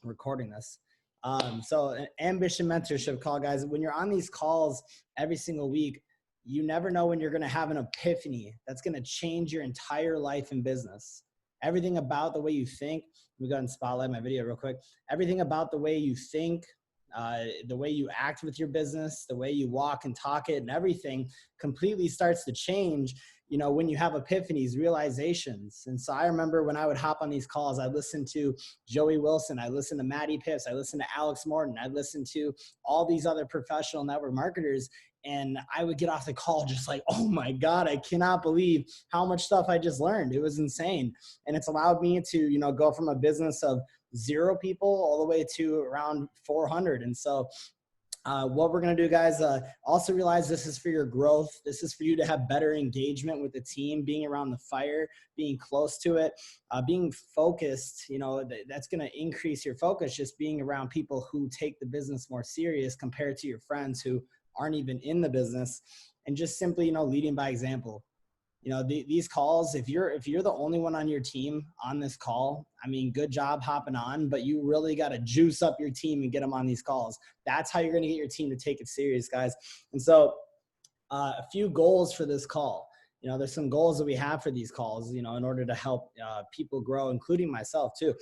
recording this. So an ambition mentorship call, guys. When you're on these calls every single week, you never know when you're going to have an epiphany that's going to change your entire life and business. Everything about the way you think. Let me go ahead and spotlight my video real quick. Everything about the way you think, the way you act with your business, the way you walk and talk it, and everything completely starts to change, when you have epiphanies, realizations. And so I remember when I would hop on these calls, I listened to Joey Wilson, I listened to Maddie Pitts, I listened to Alex Morton, I listened to all these other professional network marketers. And I would get off the call just like, oh my God, I cannot believe how much stuff I just learned. It was insane. And it's allowed me to, go from a business of 0 people all the way to around 400. And so what we're going to do, guys, also realize this is for your growth. This is for you to have better engagement with the team, being around the fire, being close to it, being focused. That's going to increase your focus, just being around people who take the business more serious compared to your friends who aren't even in the business, and just simply, leading by example. These calls, if you're the only one on your team on this call, I mean, good job hopping on, but you really got to juice up your team and get them on these calls. That's how you're going to get your team to take it serious, guys. And so a few goals for this call. There's some goals that we have for these calls, in order to help people grow, including myself too.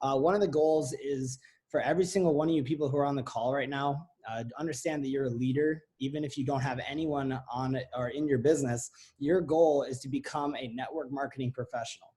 One of the goals is for every single one of you people who are on the call right now, understand that you're a leader. Even if you don't have anyone on or in your business, your goal is to become a network marketing professional.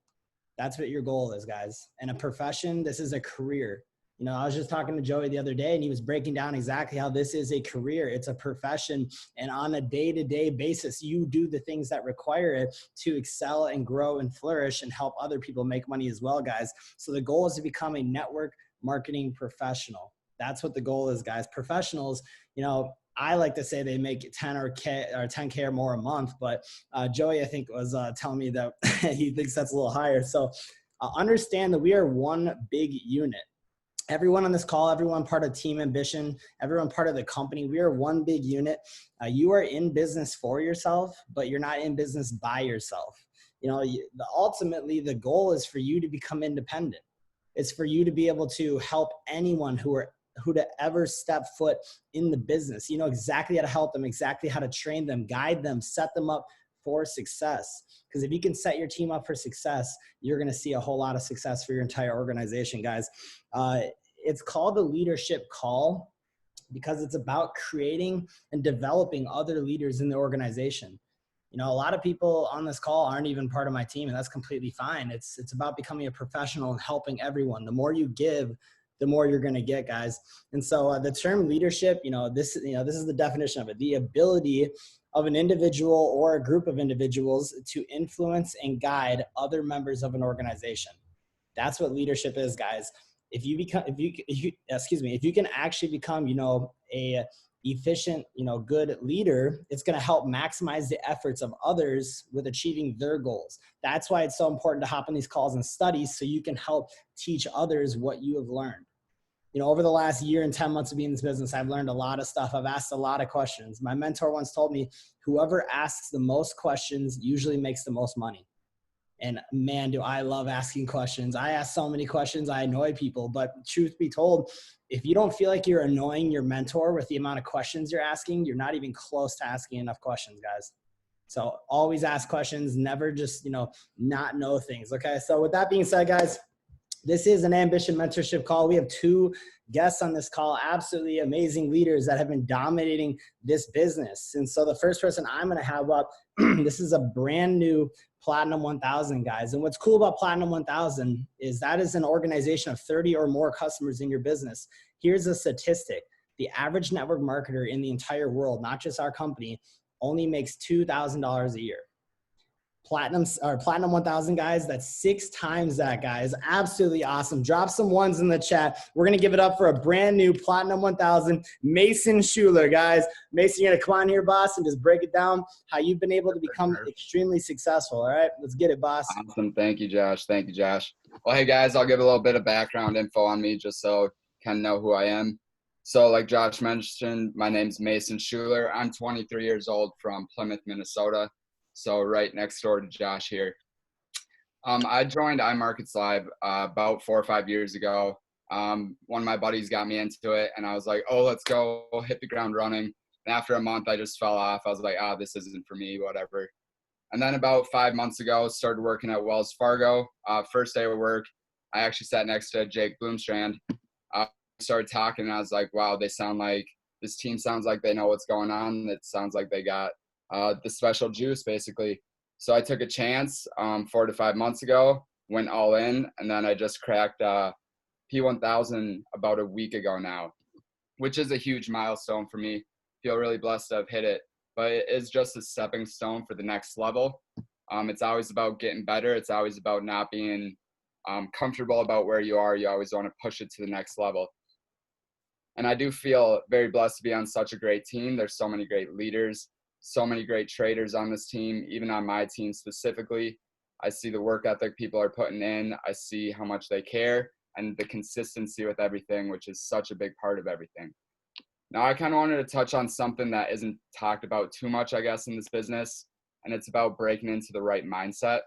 That's what your goal is, guys. And a profession, this is a career. I was just talking to Joey the other day, and he was breaking down exactly how this is a career. It's a profession. And on a day-to-day basis, you do the things that require it to excel and grow and flourish and help other people make money as well, guys. So the goal is to become a network marketing professional. That's what the goal is, guys. Professionals, I like to say they make 10K or more a month, but Joey, I think, was telling me that he thinks that's a little higher. So understand that we are one big unit. Everyone on this call, everyone part of Team Ambition, everyone part of the company, we are one big unit. You are in business for yourself, but you're not in business by yourself. Ultimately, the goal is for you to become independent. It's for you to be able to help anyone who to ever step foot in the business. You know exactly how to help them, exactly how to train them, guide them, set them up for success. Because if you can set your team up for success, you're going to see a whole lot of success for your entire organization, guys. It's called the leadership call because it's about creating and developing other leaders in the organization. A lot of people on this call aren't even part of my team, and that's completely fine. It's about becoming a professional and helping everyone. The more you give, the more you're going to get, guys. And so the term leadership, this is the definition of it: the ability of an individual or a group of individuals to influence and guide other members of an organization. That's what leadership is, guys. If you can actually become, a efficient, good leader, it's going to help maximize the efforts of others with achieving their goals. That's why it's so important to hop on these calls and study so you can help teach others what you have learned. Over the last year and 10 months of being in this business, I've learned a lot of stuff. I've asked a lot of questions. My mentor once told me, whoever asks the most questions usually makes the most money. And man, do I love asking questions. I ask so many questions. I annoy people, but truth be told, if you don't feel like you're annoying your mentor with the amount of questions you're asking, you're not even close to asking enough questions, guys. So always ask questions, never just, not know things. Okay. So with that being said, guys, this is an ambition mentorship call. We have 2 guests on this call, absolutely amazing leaders that have been dominating this business. And so the first person I'm going to have up, this is a brand new Platinum 1000, guys. And what's cool about Platinum 1000 is that is an organization of 30 or more customers in your business. Here's a statistic. The average network marketer in the entire world, not just our company, only makes $2,000 a year. Platinum 1000, guys, that's 6 times that, guys. Absolutely awesome. Drop some ones in the chat. We're going to give it up for a brand new Platinum 1000, Mason Schuler, guys. Mason, you're going to come on here, boss, and just break it down how you've been able to become extremely successful. All right, let's get it, boss. Awesome. Thank you, Josh. Thank you, Josh. Well, hey, guys, I'll give a little bit of background info on me just so you kind of know who I am. So like Josh mentioned, my name's Mason Schuler. I'm 23 years old from Plymouth, Minnesota. So right next door to Josh here. I joined iMarkets Live about 4 or 5 years ago. One of my buddies got me into it, and I was like, oh, let's go, hit the ground running. And after a month, I just fell off. I was like, this isn't for me, whatever. And then about 5 months ago, started working at Wells Fargo. First day of work, I actually sat next to Jake Bloomstrand. Started talking, and I was like, wow, this team sounds like they know what's going on. It sounds like they got the special juice, basically. So I took a chance 4 to 5 months ago, went all in, and then I just cracked P1000 about a week ago now, which is a huge milestone for me. Feel really blessed to have hit it, but it is just a stepping stone for the next level. It's always about getting better. It's always about not being comfortable about where you are. You always want to push it to the next level. And I do feel very blessed to be on such a great team. There's so many great leaders, so many great traders on this team, even on my team specifically. I see the work ethic people are putting in. I see how much they care and the consistency with everything, which is such a big part of everything. Now, I kind of wanted to touch on something that isn't talked about too much, I guess, in this business, and it's about breaking into the right mindset.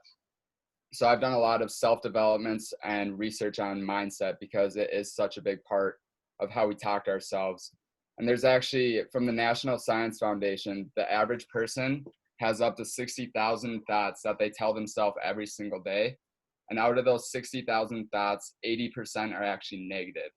So I've done a lot of self-development and research on mindset because it is such a big part of how we talk to ourselves. And there's actually, from the National Science Foundation, the average person has up to 60,000 thoughts that they tell themselves every single day. And out of those 60,000 thoughts, 80% are actually negative.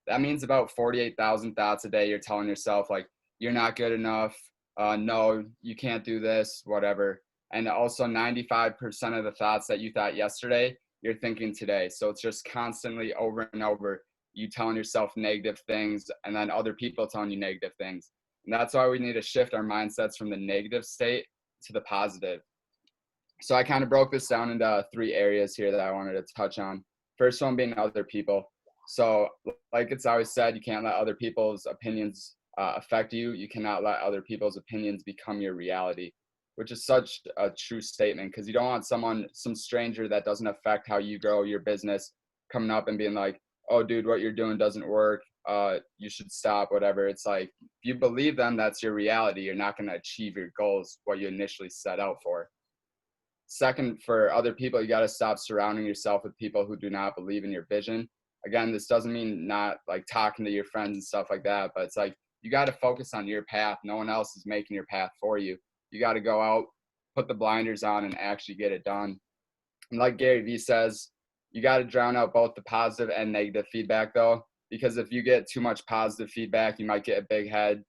That means about 48,000 thoughts a day you're telling yourself, like, you're not good enough, no, you can't do this, whatever. And also 95% of the thoughts that you thought yesterday, you're thinking today. So it's just constantly over and over, you telling yourself negative things and then other people telling you negative things. And that's why we need to shift our mindsets from the negative state to the positive. So I kind of broke this down into 3 areas here that I wanted to touch on. First one being other people. So like it's always said, you can't let other people's opinions affect you. You cannot let other people's opinions become your reality, which is such a true statement, because you don't want some stranger that doesn't affect how you grow your business coming up and being like, oh, dude, what you're doing doesn't work. You should stop, whatever. It's like, if you believe them, that's your reality. You're not going to achieve your goals, what you initially set out for. Second, for other people, you got to stop surrounding yourself with people who do not believe in your vision. Again, this doesn't mean not like talking to your friends and stuff like that, but it's like, you got to focus on your path. No one else is making your path for you. You got to go out, put the blinders on, and actually get it done. And like Gary Vee says, you got to drown out both the positive and negative feedback, though, because if you get too much positive feedback, you might get a big head,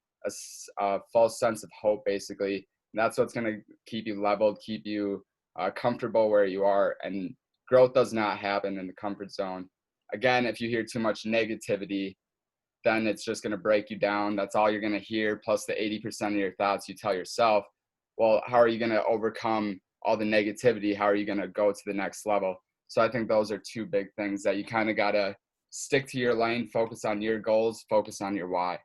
a false sense of hope, basically. And that's what's going to keep you leveled, keep you comfortable where you are. And growth does not happen in the comfort zone. Again, if you hear too much negativity, then it's just going to break you down. That's all you're going to hear, plus the 80% of your thoughts you tell yourself. Well, how are you going to overcome all the negativity? How are you going to go to the next level? So I think those are 2 big things that you kind of got to stick to your lane, focus on your goals, focus on your why.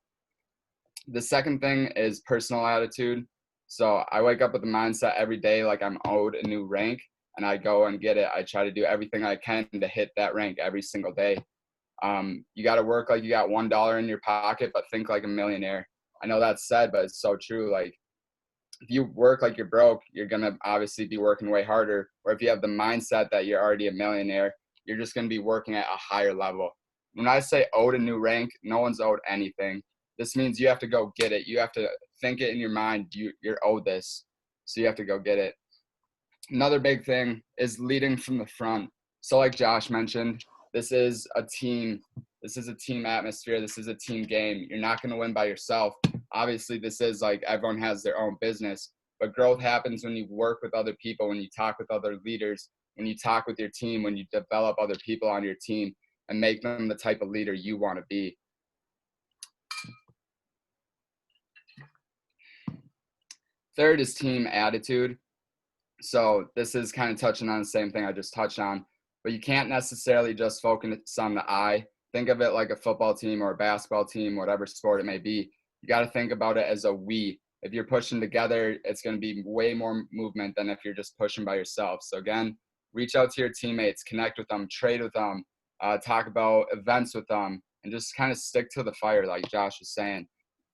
The second thing is personal attitude. So I wake up with the mindset every day like I'm owed a new rank, and I go and get it. I try to do everything I can to hit that rank every single day. You got to work like you got $1 in your pocket, but think like a millionaire. I know that's sad, but it's so true. Like, if you work like you're broke, you're going to obviously be working way harder. Or if you have the mindset that you're already a millionaire, you're just going to be working at a higher level. When I say owed a new rank, no one's owed anything. This means you have to go get it. You have to think it in your mind. You're owed this. So you have to go get it. Another big thing is leading from the front. So like Josh mentioned, this is a team. This is a team atmosphere. This is a team game. You're not going to win by yourself. Obviously, this is like everyone has their own business, but growth happens when you work with other people, when you talk with other leaders, when you talk with your team, when you develop other people on your team and make them the type of leader you want to be. Third is team attitude. So this is kind of touching on the same thing I just touched on, but you can't necessarily just focus on the I. Think of it like a football team or a basketball team, whatever sport it may be. You got to think about it as a we. If you're pushing together, it's going to be way more movement than if you're just pushing by yourself. So again, reach out to your teammates, connect with them, trade with them, talk about events with them, and just kind of stick to the fire like Josh was saying.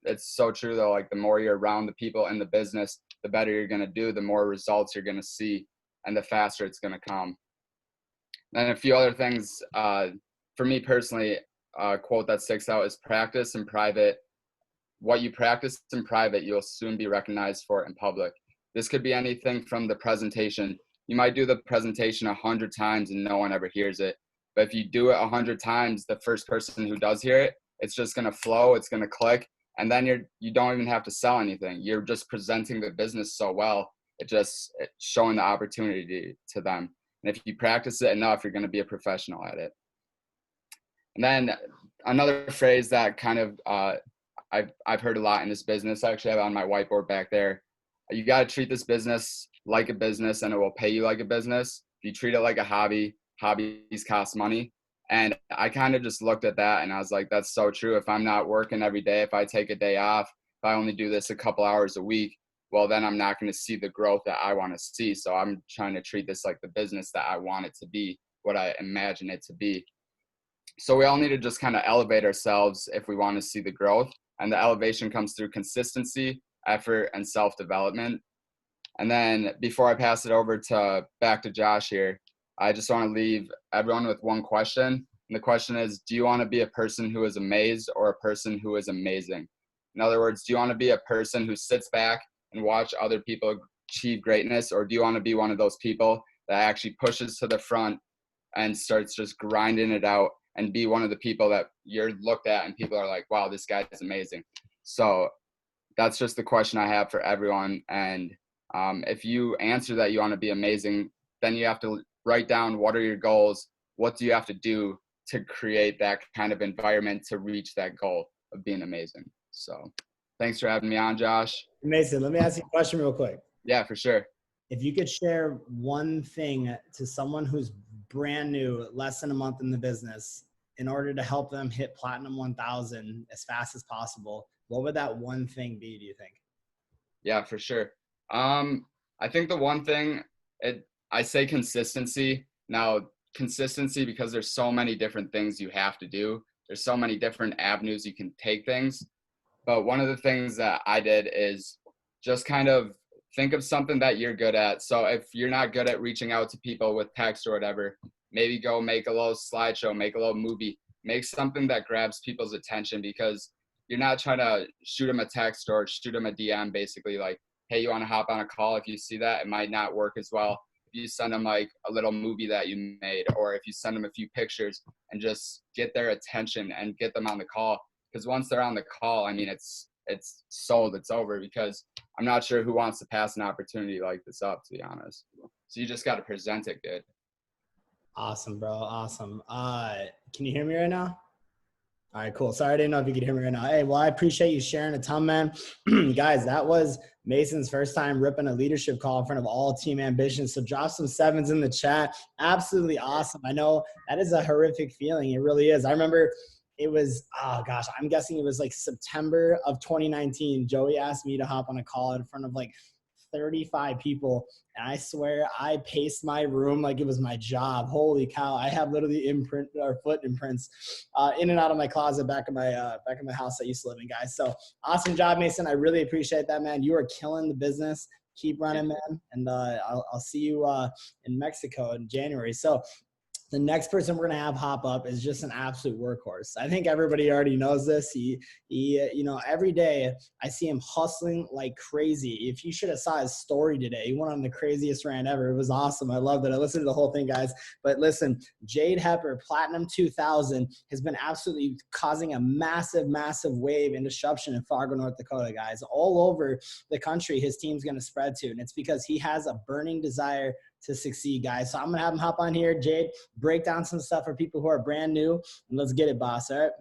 It's so true though, like the more you're around the people in the business, the better you're going to do, the more results you're going to see, and the faster it's going to come. And a few other things for me personally, a quote that sticks out is practice in private. What you practice in private, you'll soon be recognized for it in public. This could be anything from the presentation. You might do the presentation 100 times and no one ever hears it. But if you do it 100 times, the first person who does hear it, it's just going to flow, it's going to click, and then you don't even have to sell anything. You're just presenting the business so well. It's showing the opportunity to them. And if you practice it enough, you're going to be a professional at it. And then another phrase that kind of I've heard a lot in this business, actually I have on my whiteboard back there. You got to treat this business like a business and it will pay you like a business. If you treat it like a hobby, hobbies cost money. And I kind of just looked at that and I was like, that's so true. If I'm not working every day, if I take a day off, if I only do this a couple hours a week, well, then I'm not going to see the growth that I want to see. So I'm trying to treat this like the business that I want it to be, what I imagine it to be. So we all need to just kind of elevate ourselves if we want to see the growth. And the elevation comes through consistency, effort, and self-development. And then before I pass it over back to Josh here, I just want to leave everyone with one question. And the question is, do you want to be a person who is amazed or a person who is amazing? In other words, do you want to be a person who sits back and watch other people achieve greatness? Or do you want to be one of those people that actually pushes to the front and starts just grinding it out and be one of the people that you're looked at and people are like, wow, this guy is amazing? So that's just the question I have for everyone. And if you answer that you want to be amazing, then you have to write down what are your goals, what do you have to do to create that kind of environment to reach that goal of being amazing. So thanks for having me on, Josh. Mason, let me ask you a question real quick. Yeah, for sure. If you could share one thing to someone who's brand new, less than a month in the business, in order to help them hit Platinum 1000 as fast as possible, what would that one thing be, do you think? Yeah, for sure. I think the one thing, I say consistency. Now, consistency, because there's so many different things you have to do. There's so many different avenues you can take things. But one of the things that I did is just kind of think of something that you're good at. So if you're not good at reaching out to people with text or whatever, maybe go make a little slideshow, make a little movie, make something that grabs people's attention, because you're not trying to shoot them a text or shoot them a DM, basically like, hey, you want to hop on a call? If you see that, it might not work as well. If you send them like a little movie that you made, or if you send them a few pictures and just get their attention and get them on the call. Because once they're on the call, I mean, it's sold, it's over, because I'm not sure who wants to pass an opportunity like this up, to be honest. So you just got to present it good. Awesome, bro. Awesome. Can you hear me right now? All right, cool. Sorry, I didn't know if you could hear me right now. Hey, well, I appreciate you sharing a ton, man. Guys, that was Mason's first time ripping a leadership call in front of all Team Ambitions. So drop some sevens in the chat. Absolutely awesome. I know that is a horrific feeling. It really is. I remember it was, oh gosh, I'm guessing it was like September of 2019. Joey asked me to hop on a call in front of like 35 people. And I swear I paced my room like it was my job. Holy cow. I have literally foot imprints in and out of my closet back in my house I used to live in, guys. So awesome job, Mason. I really appreciate that, man. You are killing the business. Keep running, man. And I'll see you in Mexico in January. So the next person we're going to have hop up is just an absolute workhorse. I think everybody already knows this. He, you know, every day I see him hustling like crazy. If you should have saw his story today, he went on the craziest rant ever. It was awesome. I loved it. I listened to the whole thing, guys. But listen, Jade Hepper, Platinum 2000, has been absolutely causing a massive, massive wave and disruption in Fargo, North Dakota, guys. All over the country, his team's going to spread to. And it's because he has a burning desire to succeed, guys. So I'm going to have him hop on here. Jade, break down some stuff for people who are brand new, and let's get it, boss. All right?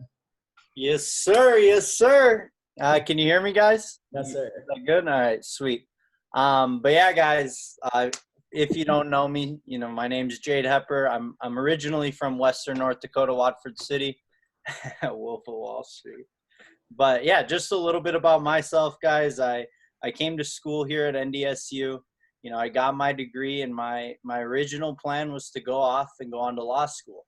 Yes, sir. Yes, sir. Can you hear me, guys? Yes, sir. Is that good? All right, sweet. But yeah, guys, if you don't know me, you know, my name's Jade Hepper. I'm originally from Western North Dakota, Watford City, Wolf of Wall Street. But yeah, just a little bit about myself, guys. I came to school here at NDSU. You know, I got my degree, and my original plan was to go off and go on to law school.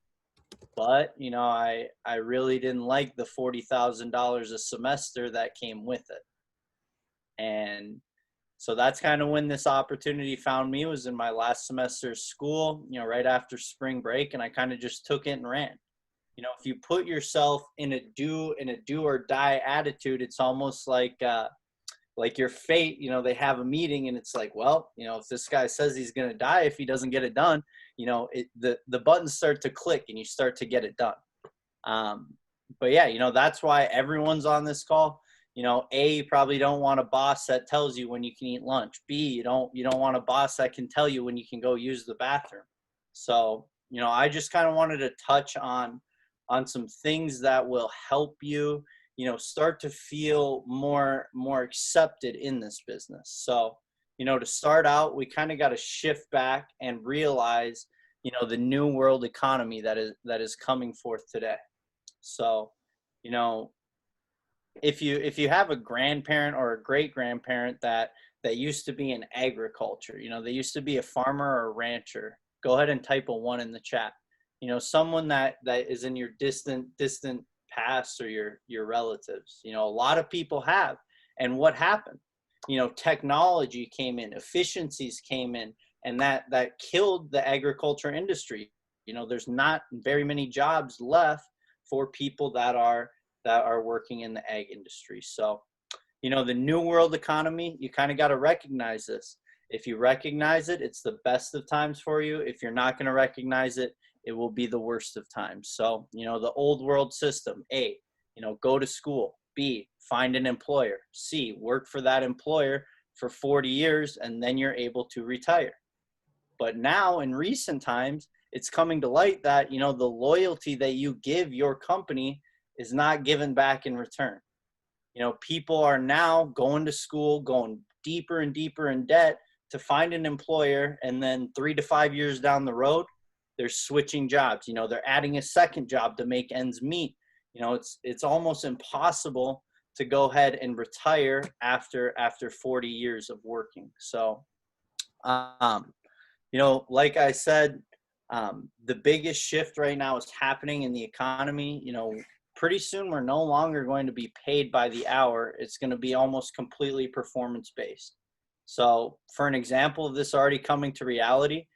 But, you know, I really didn't like the $40,000 a semester that came with it. And so that's kind of when this opportunity found me, was in my last semester of school, you know, right after spring break, and I kind of just took it and ran. If you put yourself in a do or die attitude, it's almost like your fate. They have a meeting and it's like, well, if this guy says he's going to die if he doesn't get it done, the buttons start to click and you start to get it done. But yeah, that's why everyone's on this call. A, you probably don't want a boss that tells you when you can eat lunch. B, you don't want a boss that can tell you when you can go use the bathroom. So, I just kind of wanted to touch on some things that will help you, start to feel more accepted in this business. So, to start out, we kind of got to shift back and realize, the new world economy that is coming forth today. So, if you have a grandparent or a great grandparent that used to be in agriculture, they used to be a farmer or a rancher, go ahead and type a 1 in the chat. Someone that is in your distant past, or your relatives. A lot of people have. And what happened? Technology came in, efficiencies came in, and that killed the agriculture industry. There's not very many jobs left for people that are working in the ag industry. So, the new world economy, you kind of got to recognize this. If you recognize it, it's the best of times for you. If you're not going to recognize it, it will be the worst of times. So, the old world system, A, go to school. B, find an employer. C, work for that employer for 40 years, and then you're able to retire. But now in recent times, it's coming to light that, the loyalty that you give your company is not given back in return. People are now going to school, going deeper and deeper in debt to find an employer, and then 3 to 5 years down the road, they're switching jobs. They're adding a second job to make ends meet. It's almost impossible to go ahead and retire after 40 years of working. So, like I said, the biggest shift right now is happening in the economy. Pretty soon we're no longer going to be paid by the hour. It's going to be almost completely performance-based. So for an example of this already coming to reality,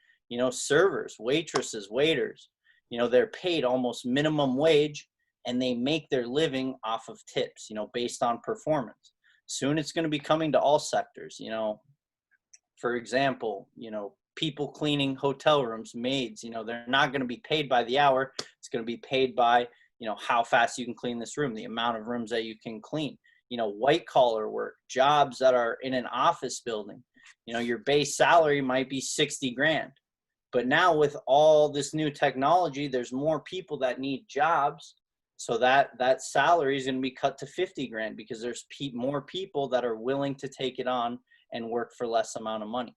servers, waitresses, waiters, they're paid almost minimum wage, and they make their living off of tips, based on performance. Soon it's going to be coming to all sectors. For example, people cleaning hotel rooms, maids, they're not going to be paid by the hour. It's going to be paid by, how fast you can clean this room, the amount of rooms that you can clean. White collar work, jobs that are in an office building, your base salary might be 60 grand. But now with all this new technology, there's more people that need jobs. So that salary is going to be cut to 50 grand because there's more people that are willing to take it on and work for less amount of money.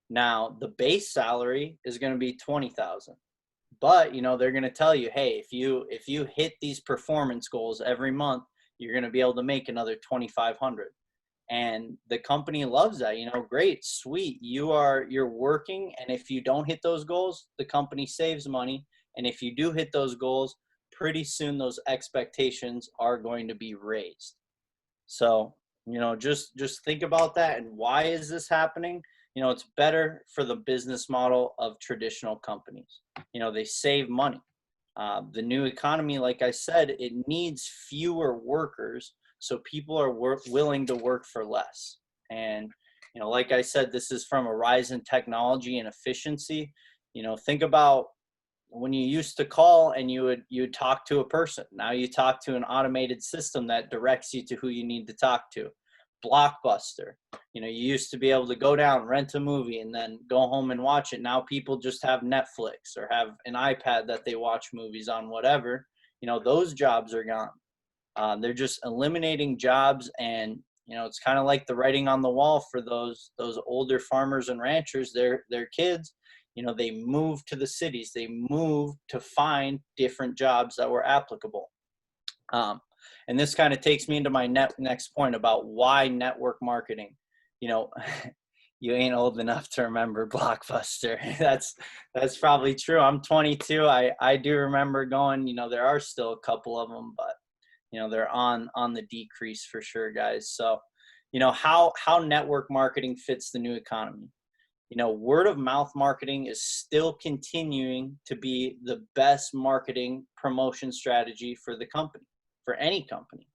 Now, the base salary is going to be 20,000. But, they're going to tell you, hey, if you hit these performance goals every month, you're going to be able to make another 2,500. And the company loves that. Great, sweet. You're working, and if you don't hit those goals, the company saves money. And if you do hit those goals, pretty soon those expectations are going to be raised. So, just think about that. And why is this happening? It's better for the business model of traditional companies. They save money. The new economy, like I said, it needs fewer workers, so people are willing to work for less. And, like I said, this is from a rise in technology and efficiency. Think about when you used to call and you would talk to a person. Now you talk to an automated system that directs you to who you need to talk to. Blockbuster. You used to be able to go down, rent a movie, and then go home and watch it. Now people just have Netflix or have an iPad that they watch movies on, whatever. Those jobs are gone. They're just eliminating jobs, and it's kind of like the writing on the wall for those older farmers and ranchers. Their kids, they moved to the cities. They moved to find different jobs that were applicable. And this kind of takes me into my next point about why network marketing. You ain't old enough to remember Blockbuster. That's probably true. I'm 22. I do remember going. There are still a couple of them, but they're on the decrease for sure, guys. So, how network marketing fits the new economy. Word of mouth marketing is still continuing to be the best marketing promotion strategy for the company, for any company.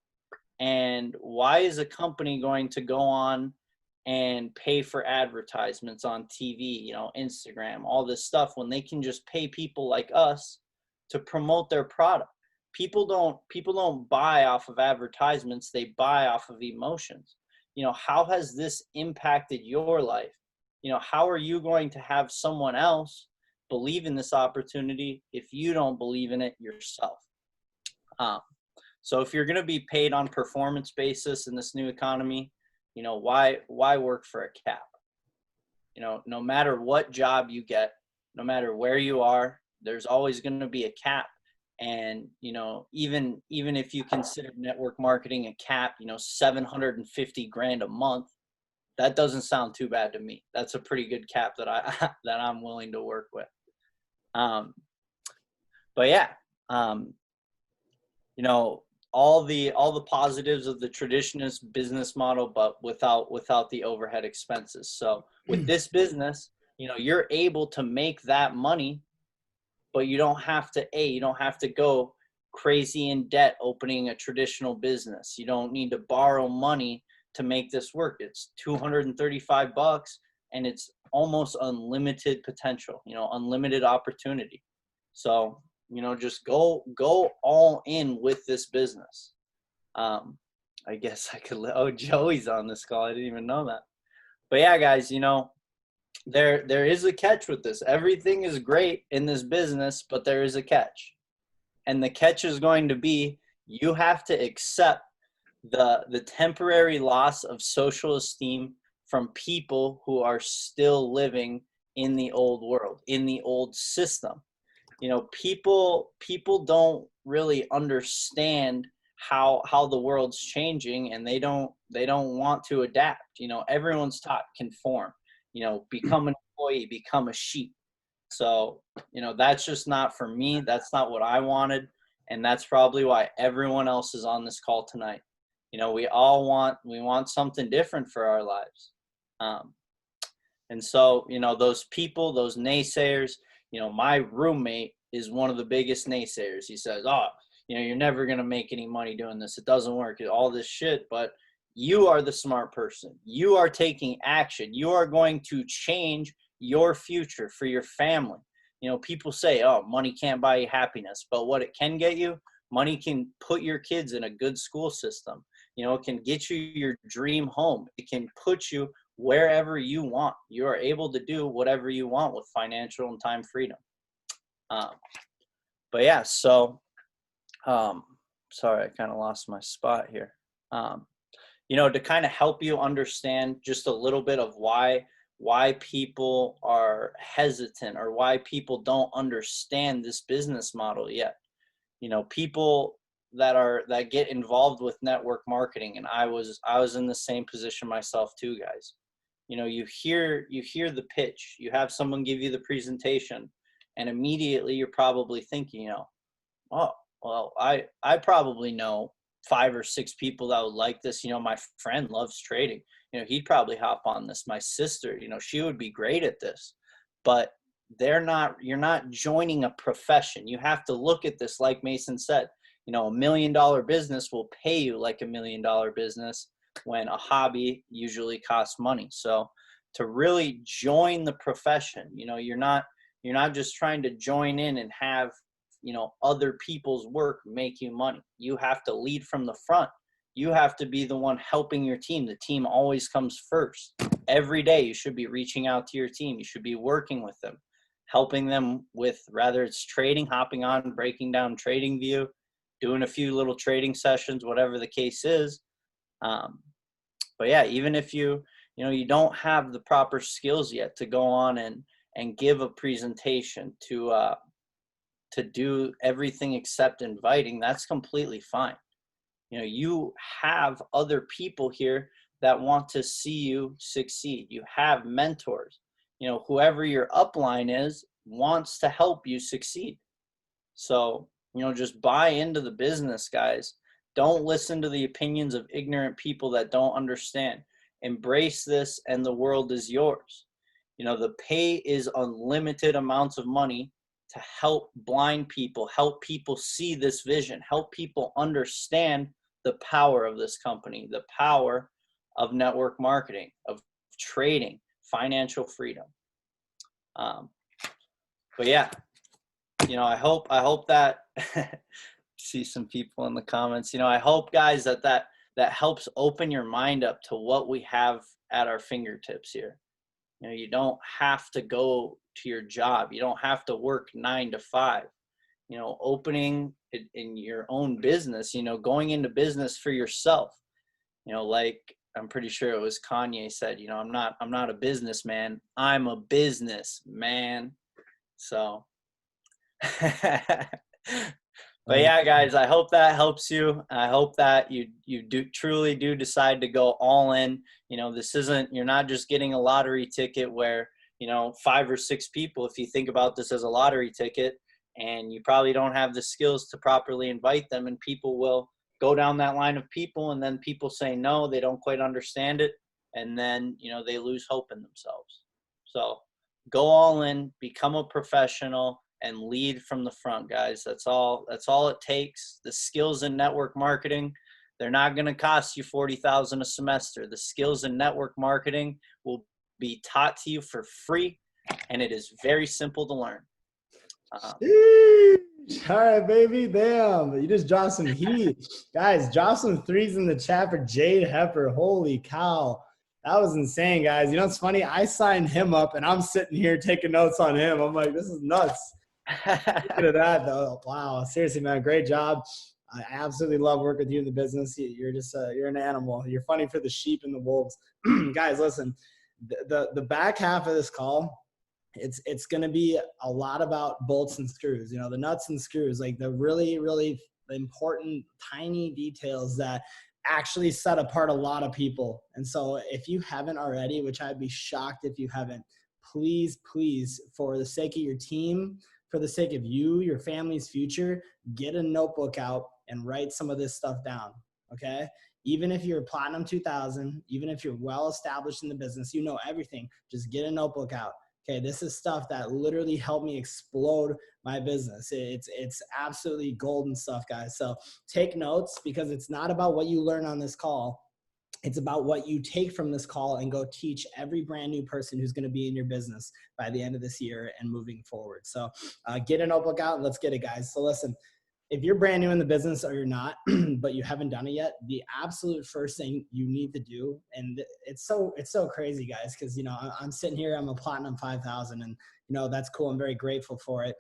And why is a company going to go on and pay for advertisements on TV, Instagram, all this stuff, when they can just pay people like us to promote their product? People don't buy off of advertisements, they buy off of emotions. How has this impacted your life? How are you going to have someone else believe in this opportunity if you don't believe in it yourself? So if you're going to be paid on performance basis in this new economy, why work for a cap? No matter what job you get, no matter where you are, there's always going to be a cap. And, even if you consider network marketing a cap, $750,000 a month, that doesn't sound too bad to me. That's a pretty good cap that I'm willing to work with. But yeah, all the positives of the traditionalist business model, but without the overhead expenses. So with this business, you're able to make that money, but you don't have to go crazy in debt opening a traditional business. You don't need to borrow money to make this work. It's $235 and it's almost unlimited potential, unlimited opportunity. So, just go all in with this business. I guess I could Joey's on this call. I didn't even know that. But yeah, guys, there is a catch with this. Everything is great in this business, but there is a catch. And the catch is going to be, you have to accept the temporary loss of social esteem from people who are still living in the old world, in the old system. People don't really understand how the world's changing, and they don't want to adapt. Everyone's taught conform, become an employee, become a sheep. So, that's just not for me. That's not what I wanted. And that's probably why everyone else is on this call tonight. We want something different for our lives. And so, those people, those naysayers, my roommate is one of the biggest naysayers. He says, you're never going to make any money doing this. It doesn't work, all this shit. But you are the smart person. You are taking action. You are going to change your future for your family. People say, money can't buy you happiness. But what it can get you, money can put your kids in a good school system. It can get you your dream home. It can put you wherever you want. You are able to do whatever you want with financial and time freedom. But yeah, so, sorry, I kind of lost my spot here. To kind of help you understand just a little bit of why people are hesitant or why people don't understand this business model yet. People that get involved with network marketing, and I was in the same position myself too, guys. You hear the pitch, you have someone give you the presentation, and immediately you're probably thinking, I probably know 5 or 6 people that would like this. My friend loves trading. He'd probably hop on this. My sister, she would be great at this. But you're not joining a profession. You have to look at this like Mason said. $1 million business will pay you like $1 million business, when a hobby usually costs money. So to really join the profession, you're not just trying to join in and have other people's work make you money. You have to lead from the front. You have to be the one helping your team. The team always comes first. Every day you should be reaching out to your team. You should be working with them, helping them with, rather it's trading, hopping on, breaking down TradingView, doing a few little trading sessions, whatever the case is. But yeah, even if you don't have the proper skills yet to go on and give a presentation, to do everything except inviting, that's completely fine. You have other people here that want to see you succeed. You have mentors. Whoever your upline is wants to help you succeed. So, just buy into the business, guys. Don't listen to the opinions of ignorant people that don't understand. Embrace this, and the world is yours. You know, the pay is unlimited amounts of money to help blind people, help people see this vision, help people understand the power of this company, the power of network marketing, of trading, financial freedom. But yeah, you know, I hope that see some people in the comments, you know, I hope, guys, that helps open your mind up to what we have at our fingertips here. You know, you don't have to go to your job. You don't have to work 9 to 5. You know, opening in your own business, you know, going into business for yourself. You know, like I'm pretty sure it was Kanye said, you know, I'm not a businessman. I'm a businessman. So but yeah, guys, I hope that helps you. I hope that you truly do decide to go all in. You know, this isn't, you're not just getting a lottery ticket where, you know, 5 or 6 people, if you think about this as a lottery ticket, and you probably don't have the skills to properly invite them, and people will go down that line of people, and then people say no, they don't quite understand it, and then, you know, they lose hope in themselves. So go all in, become a professional, and lead from the front, guys. That's all it takes. The skills in network marketing, they're not going to cost you $40,000 a semester. The skills in network marketing will be taught to you for free, and it is very simple to learn. All right, baby. Damn, you just dropped some heat. Guys, drop some threes in the chat for Jade Hepper. Holy cow. That was insane, guys. You know what's funny? I signed him up, and I'm sitting here taking notes on him. I'm like, this is nuts. Look at that, though. Wow. Seriously, man, great job. I absolutely love working with you in the business. You're just you're an animal. You're funny for the sheep and the wolves. Guys, listen, the back half of this call, it's going to be a lot about bolts and screws, you know, the nuts and screws, like the really, really important tiny details that actually set apart a lot of people. And so if you haven't already, which I'd be shocked if you haven't, please, for the sake of your team, for the sake of you, your family's future, get a notebook out and write some of this stuff down. Okay. Even if you're Platinum 2000, even if you're well established in the business, you know everything, just get a notebook out. Okay, this is stuff that literally helped me explode my business. It's absolutely golden stuff, guys. So take notes, because it's not about what you learn on this call. It's about what you take from this call and go teach every brand new person who's going to be in your business by the end of this year and moving forward. So get a notebook out and let's get it, guys. So listen, if you're brand new in the business or you're not, but you haven't done it yet, the absolute first thing you need to do, and it's so crazy, guys, because, you know, I'm sitting here, I'm a Platinum 5000, and, you know, that's cool. I'm very grateful for it.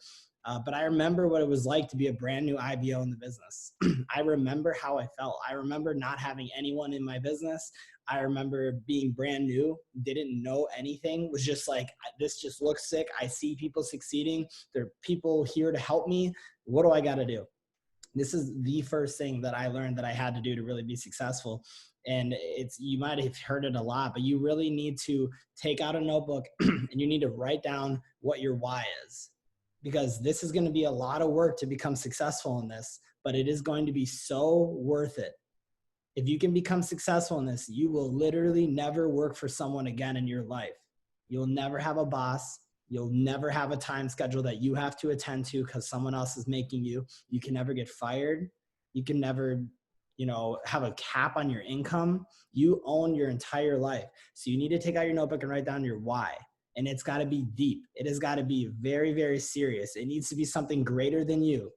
But I remember what it was like to be a brand new IBO in the business. I remember how I felt. I remember not having anyone in my business. I remember being brand new, didn't know anything, was just like, this just looks sick. I see people succeeding. There are people here to help me. What do I got to do? This is the first thing that I learned that I had to do to really be successful. And you might have heard it a lot, but you really need to take out a notebook and you need to write down what your why is, because this is going to be a lot of work to become successful in this, but it is going to be so worth it. If you can become successful in this, you will literally never work for someone again in your life. You'll never have a boss. You'll never have a time schedule that you have to attend to because someone else is making you. You can never get fired. You can never, you know, have a cap on your income. You own your entire life. So you need to take out your notebook and write down your why. And it's got to be deep. It has got to be very, very serious. It needs to be something greater than you.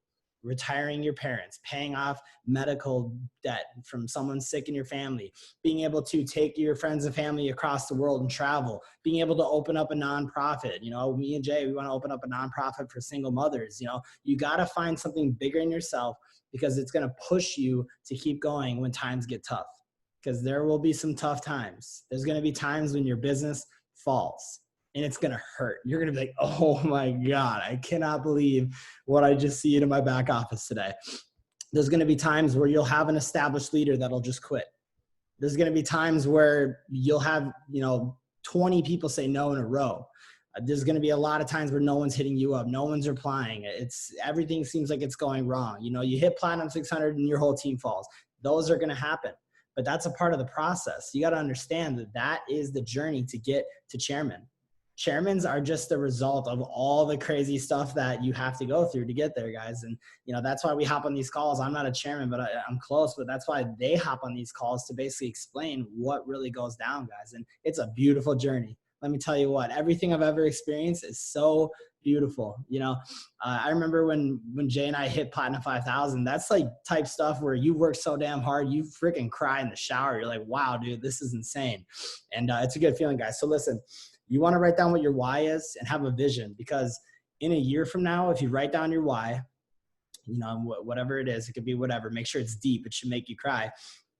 Retiring your parents, paying off medical debt from someone sick in your family, being able to take your friends and family across the world and travel, being able to open up a nonprofit. You know, me and Jay, we want to open up a nonprofit for single mothers. You know, you got to find something bigger in yourself, because it's going to push you to keep going when times get tough, because there will be some tough times. There's going to be times when your business falls. And it's going to hurt. You're going to be like, oh my God, I cannot believe what I just see in my back office today. There's going to be times where you'll have an established leader that'll just quit. There's going to be times where you'll have, 20 people say no in a row. There's going to be a lot of times where no one's hitting you up. No one's replying. Everything seems like it's going wrong. You hit Platinum 600 and your whole team falls. Those are going to happen. But that's a part of the process. You got to understand that is the journey to get to chairman. Chairmans are just the result of all the crazy stuff that you have to go through to get there, guys. And, that's why we hop on these calls. I'm not a chairman, but I'm close, but that's why they hop on these calls to basically explain what really goes down, guys. And it's a beautiful journey. Let me tell you what, everything I've ever experienced is so beautiful. I remember when Jay and I hit Platinum 5000, that's like type stuff where you work so damn hard, you freaking cry in the shower. You're like, wow, dude, this is insane. And it's a good feeling, guys. So listen, you want to write down what your why is and have a vision, because in a year from now, if you write down your why, whatever it is, it could be whatever, make sure it's deep. It should make you cry.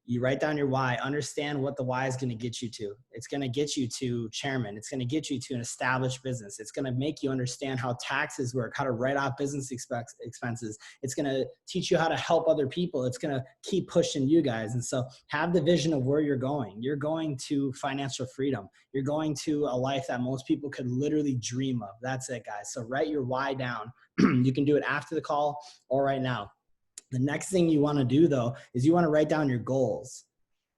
You write down your why, understand what the why is going to get you to. It's going to get you to chairman. It's going to get you to an established business. It's going to make you understand how taxes work, how to write off business expenses. It's going to teach you how to help other people. It's going to keep pushing you guys. And so have the vision of where you're going. You're going to financial freedom. You're going to a life that most people could literally dream of. That's it, guys. So write your why down. You can do it after the call or right now. The next thing you want to do, though, is you want to write down your goals.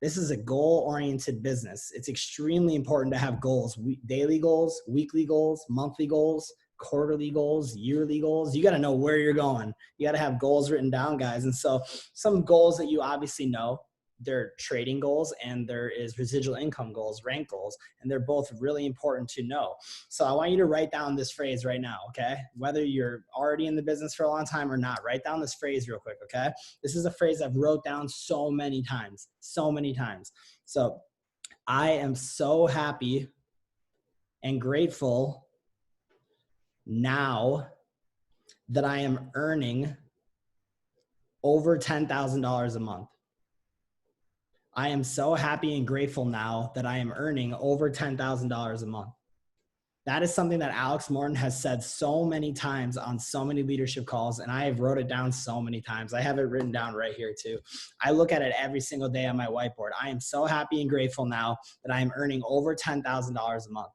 This is a goal-oriented business. It's extremely important to have goals, daily goals, weekly goals, monthly goals, quarterly goals, yearly goals. You got to know where you're going. You got to have goals written down, guys. And so some goals that you obviously know, they're trading goals, and there is residual income goals, rank goals, and they're both really important to know. So I want you to write down this phrase right now, okay? Whether you're already in the business for a long time or not, write down this phrase real quick, okay? This is a phrase I've wrote down so many times. So I am so happy and grateful now that I am earning over $10,000 a month. I am so happy and grateful now that I am earning over $10,000 a month. That is something that Alex Morton has said so many times on so many leadership calls, and I have wrote it down so many times. I have it written down right here too. I look at it every single day on my whiteboard. I am so happy and grateful now that I am earning over $10,000 a month.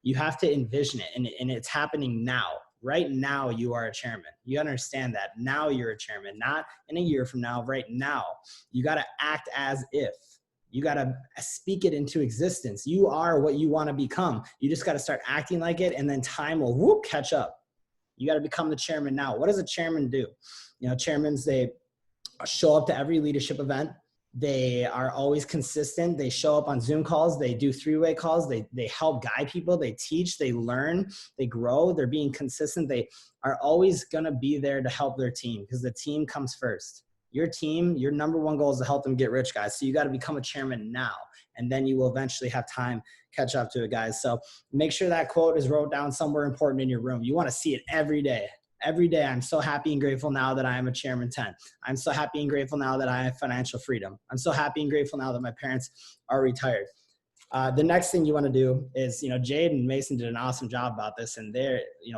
You have to envision it, and it's happening now. Right now, you are a chairman. You understand that. Now you're a chairman, not in a year from now, right now. You got to act as if. You got to speak it into existence. You are what you want to become. You just got to start acting like it, and then time will catch up. You got to become the chairman now. What does a chairman do? Chairmen, they show up to every leadership event. They are always consistent. They show up on Zoom calls. They do three-way calls. They help guide people. They teach, they learn, they grow. They're being consistent. They are always going to be there to help their team, because the team comes first. Your team, your number one goal is to help them get rich, guys. So you got to become a chairman now, and then you will eventually have time catch up to it, guys. So make sure that quote is wrote down somewhere important in your room. You want to see it every day. Every day, I'm so happy and grateful now that I am a Chairman 10. I'm so happy and grateful now that I have financial freedom. I'm so happy and grateful now that my parents are retired. The next thing you want to do is, Jade and Mason did an awesome job about this, and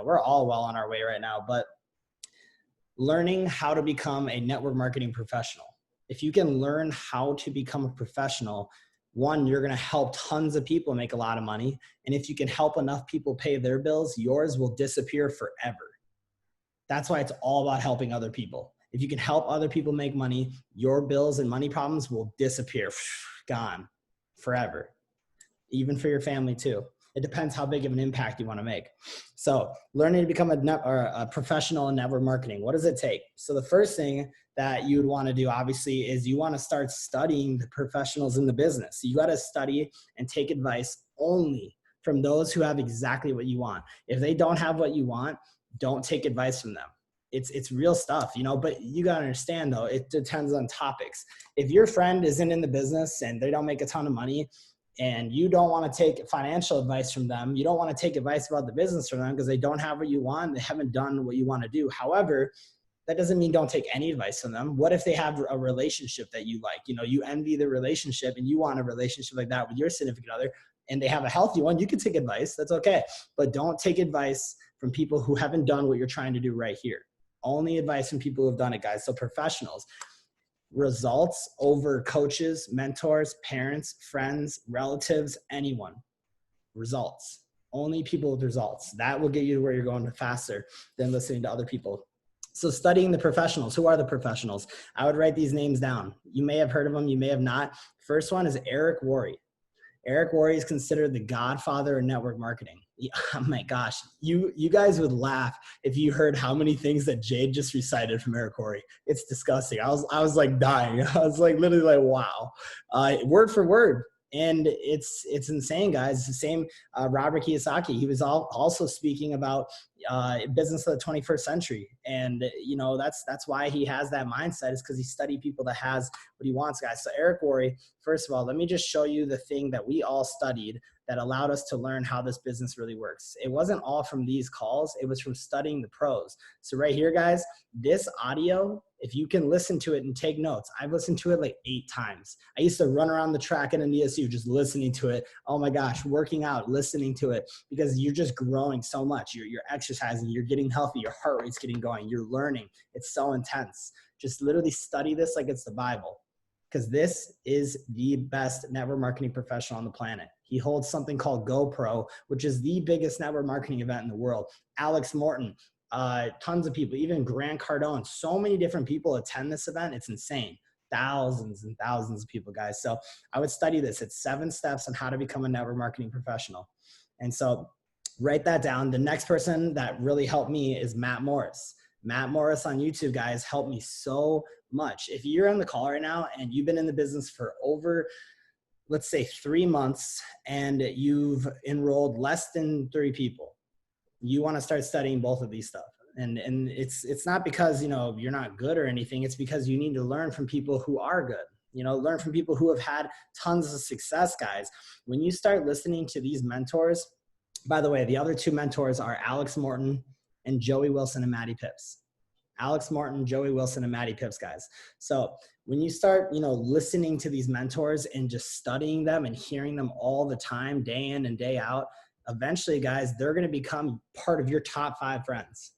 we're all well on our way right now, but learning how to become a network marketing professional. If you can learn how to become a professional, one, you're going to help tons of people make a lot of money. And if you can help enough people pay their bills, yours will disappear forever. That's why it's all about helping other people. If you can help other people make money, your bills and money problems will disappear, gone forever, even for your family too. It depends how big of an impact you want to make. So learning to become a professional in network marketing, what does it take? So the first thing that you would want to do, obviously, is you want to start studying the professionals in the business. You got to study and take advice only from those who have exactly what you want. If they don't have what you want, don't take advice from them. It's real stuff, but you got to understand though, it depends on topics. If your friend isn't in the business and they don't make a ton of money and you don't want to take financial advice from them, you don't want to take advice about the business from them because they don't have what you want. They haven't done what you want to do. However, that doesn't mean don't take any advice from them. What if they have a relationship that you like? You envy the relationship and you want a relationship like that with your significant other, and they have a healthy one. You can take advice. That's okay. But don't take advice from people who haven't done what you're trying to do right here. Only advice from people who have done it, guys. So professionals, results over coaches, mentors, parents, friends, relatives, anyone. Results. Only people with results. That will get you to where you're going faster than listening to other people. So studying the professionals. Who are the professionals? I would write these names down. You may have heard of them. You may have not. First one is Eric Worre. Eric Worre is considered the godfather of network marketing. Oh my gosh, you guys would laugh if you heard how many things that Jade just recited from Eric Corey. It's disgusting. I was like dying. I was like literally like, wow, word for word. And it's insane, guys. It's the same Robert Kiyosaki. He was also speaking about business of the 21st century. And, you know, that's why he has that mindset, is because he studied people that has what he wants, guys. So Eric Worre, first of all, let me just show you the thing that we all studied that allowed us to learn how this business really works. It wasn't all from these calls. It was from studying the pros. So right here, guys, this audio, if you can listen to it and take notes, I've listened to it like 8 times. I used to run around the track in an ESU just listening to it. Oh my gosh, working out, listening to it, because you're just growing so much. You're exercising, you're getting healthy, your heart rate's getting going, you're learning. It's so intense. Just literally study this like it's the Bible, because this is the best network marketing professional on the planet. He holds something called GoPro, which is the biggest network marketing event in the world. Alex Morton, tons of people, even Grant Cardone, so many different people attend this event. It's insane. Thousands and thousands of people, guys. So I would study this. It's 7 steps on how to become a network marketing professional. And so write that down. The next person that really helped me is Matt Morris. Matt Morris on YouTube, guys, helped me so much. If you're on the call right now and you've been in the business for over, let's say 3 months, and you've enrolled less than 3 people, you want to start studying both of these stuff. And it's not because, you know, you're not good or anything. It's because you need to learn from people who are good. You know, learn from people who have had tons of success, guys. When you start listening to these mentors, by the way, the other 2 mentors are Alex Morton and Joey Wilson and Matty Pips. Alex Morton, Joey Wilson, and Matty Pips, guys. So when you start, you know, listening to these mentors and just studying them and hearing them all the time, day in and day out, eventually, guys, they're going to become part of your top 5 friends.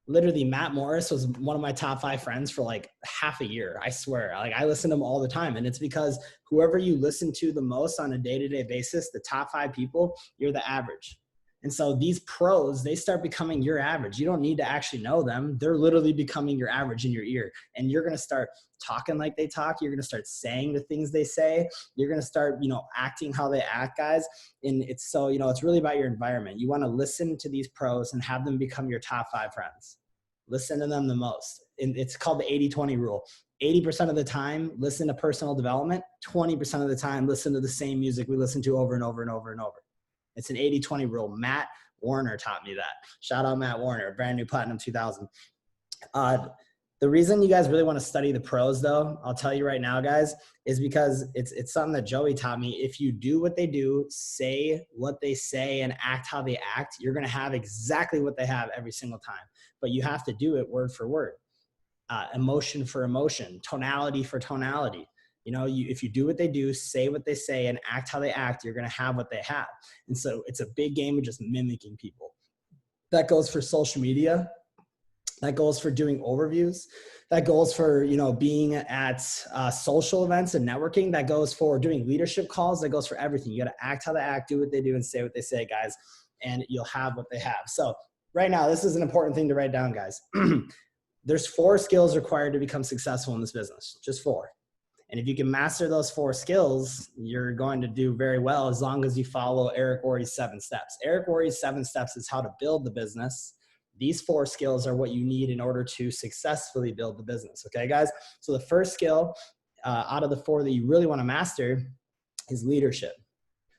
Literally, Matt Morris was one of my top 5 friends for like half a year. I swear, like I listen to him all the time. And it's because whoever you listen to the most on a day-to-day basis, the top 5 people, you're the average. And so these pros, they start becoming your average. You don't need to actually know them. They're literally becoming your average in your ear. And you're going to start talking like they talk. You're going to start saying the things they say. You're going to start, you know, acting how they act, guys. And it's so, you know, it's really about your environment. You want to listen to these pros and have them become your top 5 friends. Listen to them the most. And it's called the 80-20 rule. 80% of the time, listen to personal development. 20% of the time, listen to the same music we listen to over and over and over and over. It's an 80-20 rule. Matt Warner taught me that. Shout out Matt Warner, brand new Platinum 2000. The reason you guys really want to study the pros, though, I'll tell you right now, guys, is because it's something that Joey taught me. If you do what they do, say what they say, and act how they act, you're going to have exactly what they have every single time. But you have to do it word for word, emotion for emotion, tonality for tonality. You know, if you do what they do, say what they say, and act how they act, you're going to have what they have. And so it's a big game of just mimicking people. That goes for social media. That goes for doing overviews. That goes for, you know, being at social events and networking. That goes for doing leadership calls. That goes for everything. You got to act how they act, do what they do, and say what they say, guys, and you'll have what they have. So right now, this is an important thing to write down, guys. There's 4 skills required to become successful in this business, just 4. And if you can master those 4 skills, you're going to do very well as long as you follow Eric Worre's 7 steps. Eric Worre's 7 steps is how to build the business. These 4 skills are what you need in order to successfully build the business. Okay, guys? So the first skill out of the 4 that you really want to master is leadership.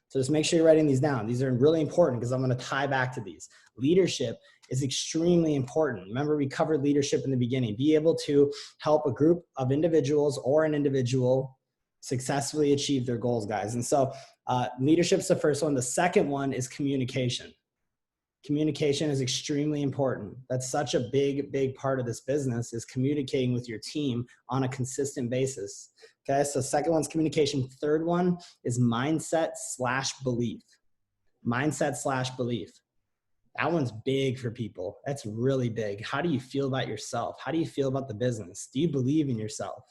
So just make sure you're writing these down. These are really important because I'm going to tie back to these. Leadership is extremely important. Remember, we covered leadership in the beginning. Be able to help a group of individuals or an individual successfully achieve their goals, guys. And so leadership's the first one. The second one is communication. Communication is extremely important. That's such a big part of this business, is communicating with your team on a consistent basis. Okay, so second one's communication. Third one is mindset/belief. Mindset/belief. That one's big for people. That's really big. How do you feel about yourself? How do you feel about the business? Do you believe in yourself?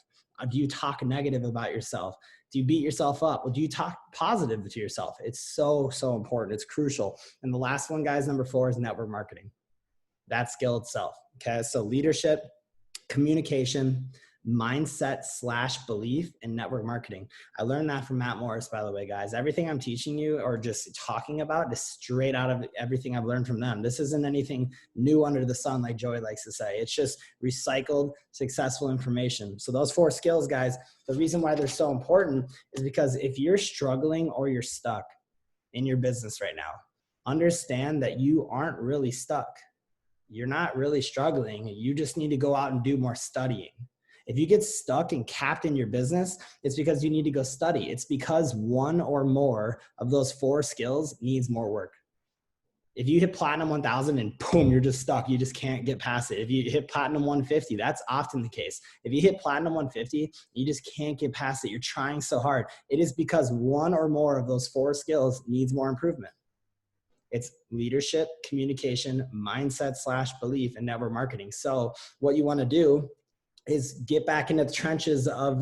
Do you talk negative about yourself? Do you beat yourself up? Well, do you talk positive to yourself? It's so important. It's crucial. And the last one, guys, number 4 is network marketing. That skill itself. Okay, so leadership, communication, mindset/belief in network marketing. I learned that from Matt Morris, by the way, guys. Everything I'm teaching you or just talking about is straight out of everything I've learned from them. This isn't anything new under the sun, like Joey likes to say. It's just recycled, successful information. So those 4 skills, guys, the reason why they're so important is because if you're struggling or you're stuck in your business right now, understand that you aren't really stuck. You're not really struggling. You just need to go out and do more studying. If you get stuck and capped in your business, it's because you need to go study. It's because one or more of those 4 skills needs more work. If you hit platinum 1000 and boom, you're just stuck. You just can't get past it. If you hit platinum 150, that's often the case. If you hit platinum 150, you just can't get past it. You're trying so hard. It is because one or more of those 4 skills needs more improvement. It's leadership, communication, mindset/belief, and network marketing. So what you want to do is get back into the trenches of,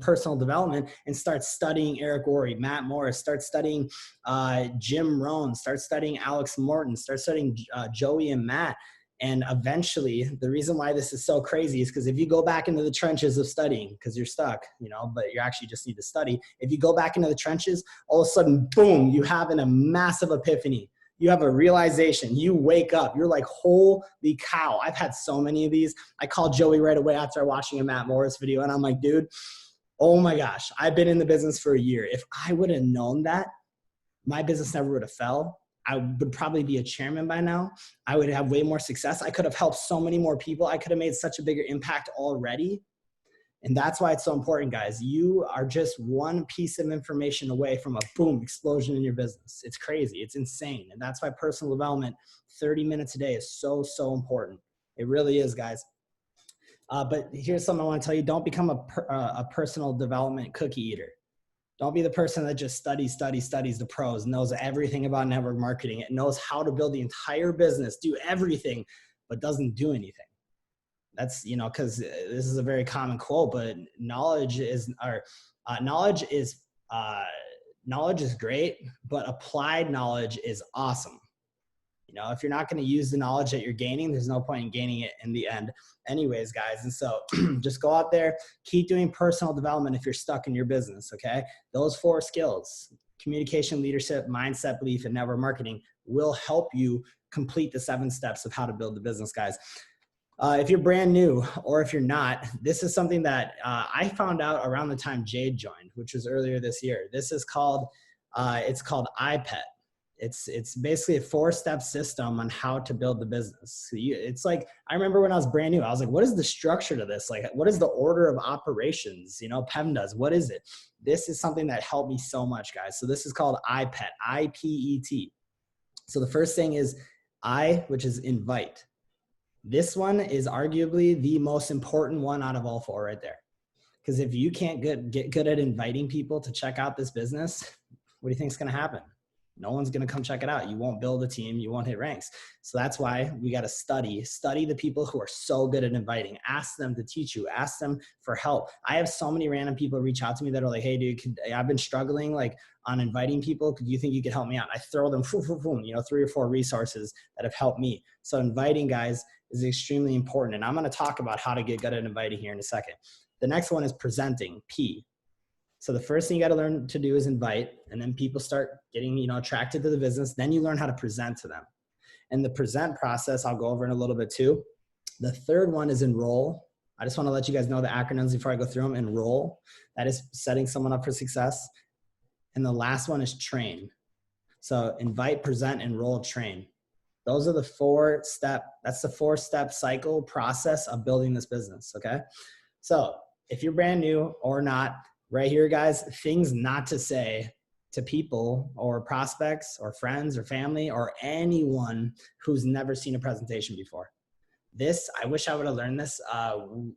personal development and start studying Eric Worre, Matt Morris, start studying Jim Rohn, start studying Alex Morton, start studying Joey and Matt. And eventually, the reason why this is so crazy is because if you go back into the trenches of studying, because you're stuck, but you actually just need to study. If you go back into the trenches, all of a sudden, boom, you have a massive epiphany. You have a realization. You wake up. You're like, holy cow. I've had so many of these. I called Joey right away after watching a Matt Morris video, and I'm like, dude, oh my gosh, I've been in the business for a year. If I would have known that, my business never would have fell. I would probably be a chairman by now. I would have way more success. I could have helped so many more people. I could have made such a bigger impact already. And that's why it's so important, guys. You are just one piece of information away from a boom explosion in your business. It's crazy. It's insane. And that's why personal development, 30 minutes a day is so, so important. It really is, guys. But here's something I want to tell you. Don't become a personal development cookie eater. Don't be the person that just studies the pros, knows everything about network marketing. It knows how to build the entire business, do everything, but doesn't do anything. That's, because this is a very common quote, but knowledge is great, but applied knowledge is awesome. If you're not going to use the knowledge that you're gaining, there's no point in gaining it in the end anyways, guys. And so just go out there, keep doing personal development if you're stuck in your business, okay? Those 4 skills, communication, leadership, mindset, belief, and network marketing will help you complete the 7 steps of how to build the business, guys. If you're brand new or if you're not, this is something that I found out around the time Jade joined, which was earlier this year. This is called, it's called iPet. It's basically a 4-step system on how to build the business. It's like, I remember when I was brand new, I was like, what is the structure to this? Like, what is the order of operations? PEMDAs, what is it? This is something that helped me so much, guys. So this is called iPet, I-P-E-T. So the first thing is I, which is invite. This one is arguably the most important one out of all 4 right there. Because if you can't get good at inviting people to check out this business, what do you think is going to happen? No one's going to come check it out. You won't build a team. You won't hit ranks. So that's why we got to study the people who are so good at inviting. Ask them to teach you. Ask them for help. I have so many random people reach out to me that are like, hey, dude, I've been struggling on inviting people. Do you think you could help me out? I throw them, 3 or 4 resources that have helped me. So inviting, guys, is extremely important. And I'm going to talk about how to get good at inviting here in a second. The next one is presenting, P. So the first thing you got to learn to do is invite, and then people start getting, attracted to the business. Then you learn how to present to them. And the present process, I'll go over in a little bit too. The third one is enroll. I just want to let you guys know the acronyms before I go through them. Enroll, that is setting someone up for success. And the last one is train. So invite, present, enroll, train. Those are the 4-step cycle process of building this business, okay? So if you're brand new or not, right here, guys, things not to say to people or prospects or friends or family or anyone who's never seen a presentation before. This, I wish I would have learned this.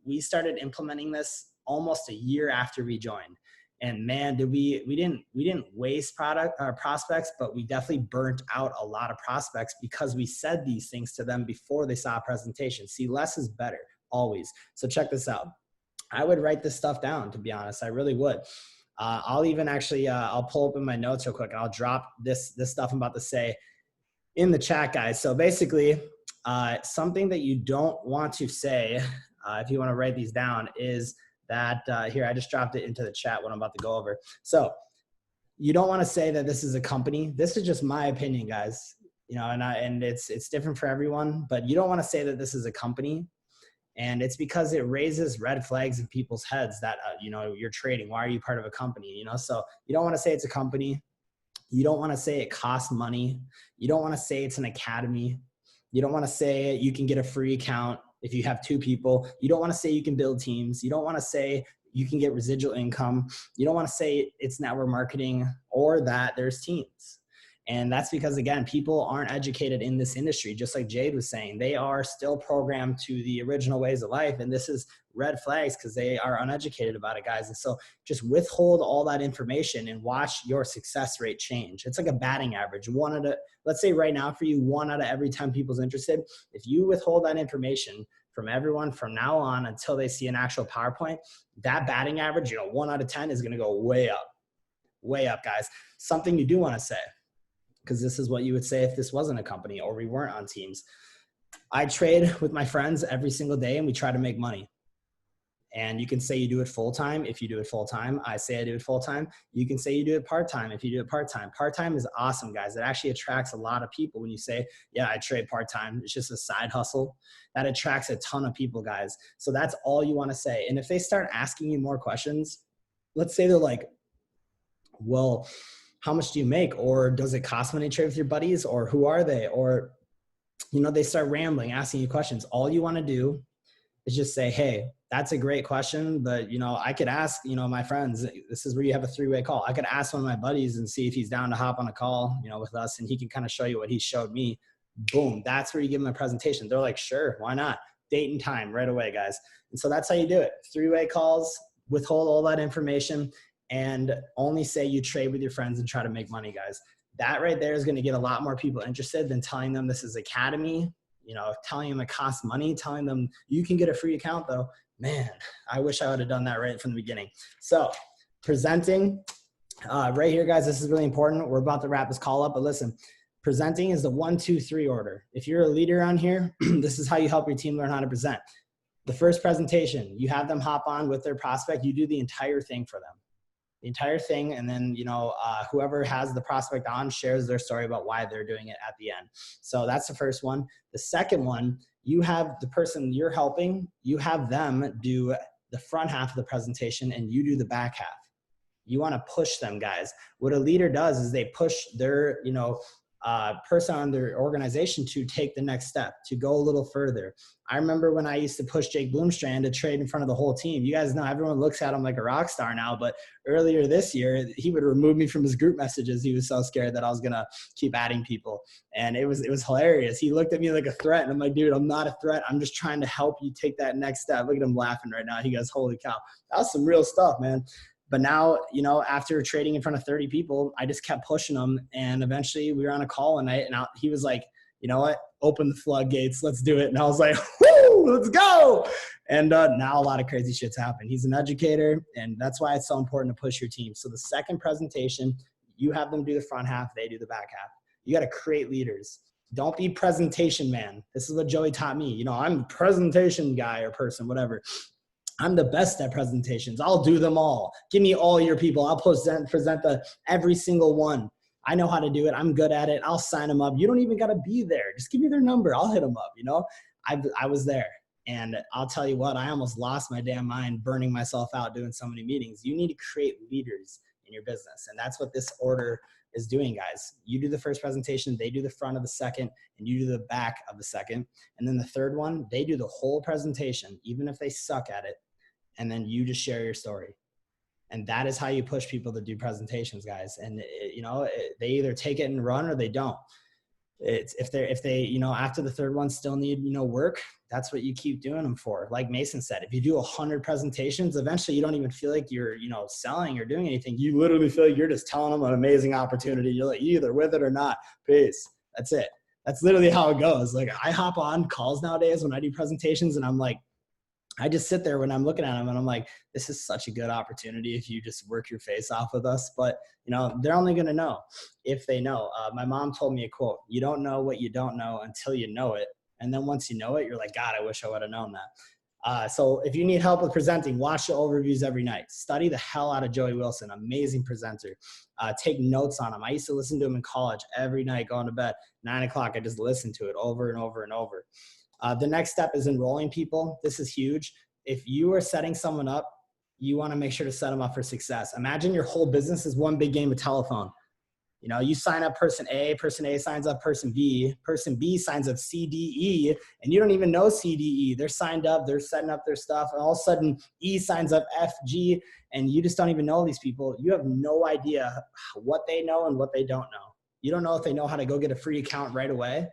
We started implementing this almost a year after we joined. And man, we didn't waste prospects, but we definitely burnt out a lot of prospects because we said these things to them before they saw a presentation. See, less is better, always. So check this out. I would write this stuff down, to be honest. I really would. I'll even actually, I'll pull open my notes real quick and I'll drop this stuff I'm about to say in the chat, guys. So basically, something that you don't want to say, if you want to write these down, is that here, I just dropped it into the chat, what I'm about to go over. So you don't want to say that this is a company. This is just my opinion, guys. You know, and it's different for everyone, but you don't want to say that this is a company. And it's because it raises red flags in people's heads that, you know, you're trading. Why are you part of a company? You know, so you don't want to say it's a company. You don't want to say it costs money. You don't want to say it's an academy. You don't want to say you can get a free account if you have 2 people. You don't want to say you can build teams. You don't want to say you can get residual income. You don't want to say it's network marketing or that there's teams. And that's because, again, people aren't educated in this industry. Just like Jade was saying, they are still programmed to the original ways of life. And this is red flags because they are uneducated about it, guys. And so just withhold all that information and watch your success rate change. It's like a batting average. Let's say right now for you, 1 out of every 10 people's interested. If you withhold that information from everyone from now on until they see an actual PowerPoint, that batting average, 1 out of 10 is going to go way up, guys. Something you do want to say, because this is what you would say if this wasn't a company or we weren't on teams. I trade with my friends every single day and we try to make money. And you can say you do it full-time if you do it full-time. I say I do it full-time. You can say you do it part-time if you do it part-time. Part-time is awesome, guys. It actually attracts a lot of people when you say, yeah, I trade part-time. It's just a side hustle. That attracts a ton of people, guys. So that's all you want to say. And if they start asking you more questions, let's say they're like, well, how much do you make? Or does it cost money to trade with your buddies? Or who are they? Or, they start rambling, asking you questions. All you want to do is just say, hey, that's a great question, but, I could ask, my friends, this is where you have a 3-way call. I could ask one of my buddies and see if he's down to hop on a call, with us, and he can kind of show you what he showed me. Boom. That's where you give them a presentation. They're like, sure, why not? Date and time right away, guys. And so that's how you do it. 3-way calls, withhold all that information, and only say you trade with your friends and try to make money, guys. That right there is going to get a lot more people interested than telling them this is academy, telling them it costs money, telling them you can get a free account though. Man, I wish I would have done that right from the beginning. So presenting right here, guys, this is really important. We're about to wrap this call up, but listen, presenting is the 1, 2, 3 order. If you're a leader on here, this is how you help your team learn how to present. The first presentation, you have them hop on with their prospect. You do the entire thing for them. The entire thing, and then whoever has the prospect on shares their story about why they're doing it at the end. So that's the first one. The second one, you have the person you're helping, you have them do the front half of the presentation and you do the back half. You want to push them, guys. What a leader does is they push their person on their organization to take the next step, to go a little further. I remember when I used to push Jake Bloomstrand to trade in front of the whole team. You guys know everyone looks at him like a rock star now, but earlier this year, he would remove me from his group messages. He was so scared that I was going to keep adding people. And it was hilarious. He looked at me like a threat, and I'm like, dude, I'm not a threat. I'm just trying to help you take that next step. Look at him laughing right now. He goes, holy cow. That was some real stuff, man. But now, after trading in front of 30 people, I just kept pushing him. And eventually we were on a call one night, and he was like, you know what, open the floodgates, let's do it. And I was like, whoo, let's go. And now a lot of crazy shit's happened. He's an educator, and that's why it's so important to push your team. So the second presentation, you have them do the front half, they do the back half. You got to create leaders. Don't be presentation man. This is what Joey taught me. I'm a presentation guy or person, whatever. I'm the best at presentations. I'll do them all. Give me all your people. I'll present every single one. I know how to do it. I'm good at it. I'll sign them up. You don't even got to be there. Just give me their number. I'll hit them up. I was there. And I'll tell you what, I almost lost my damn mind burning myself out doing so many meetings. You need to create leaders in your business. And that's what this order is doing, guys. You do the first presentation, they do the front of the second, and you do the back of the second. And then the third one, they do the whole presentation, even if they suck at it. And then you just share your story. And that is how you push people to do presentations, guys. And they either take it and run or they don't. It's if they after the third one still need work, that's what you keep doing them for. Like Mason said, if you do 100 presentations, eventually you don't even feel like you're selling or doing anything. You literally feel like you're just telling them an amazing opportunity. You're like, either with it or not. Peace. That's it. That's literally how it goes. Like, I hop on calls nowadays when I do presentations, and I'm like, I just sit there when I'm looking at them and I'm like, this is such a good opportunity if you just work your face off with us. But, they're only going to know if they know. My mom told me a quote: you don't know what you don't know until you know it. And then once you know it, you're like, God, I wish I would have known that. So if you need help with presenting, watch the overviews every night. Study the hell out of Joey Wilson, amazing presenter. Take notes on him. I used to listen to him in college every night going to bed. 9 o'clock, I just listened to it over and over and over. The next step is enrolling people. This is huge. If you are setting someone up, you want to make sure to set them up for success. Imagine your whole business is one big game of telephone. You know, you sign up person A signs up person B signs up C, D, E, and you don't even know C, D, E. They're signed up, they're setting up their stuff, and all of a sudden E signs up F, G, and you just don't even know these people. You have no idea what they know and what they don't know. You don't know if they know how to go get a free account right away.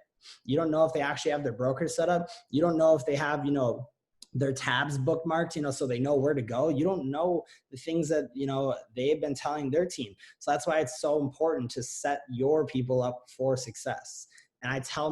You don't know if they actually have their broker set up. You don't know if they have, you know, their tabs bookmarked, you know, so they know where to go. You don't know the things that, you know, they've been telling their team. So that's why it's so important to set your people up for success. And I tell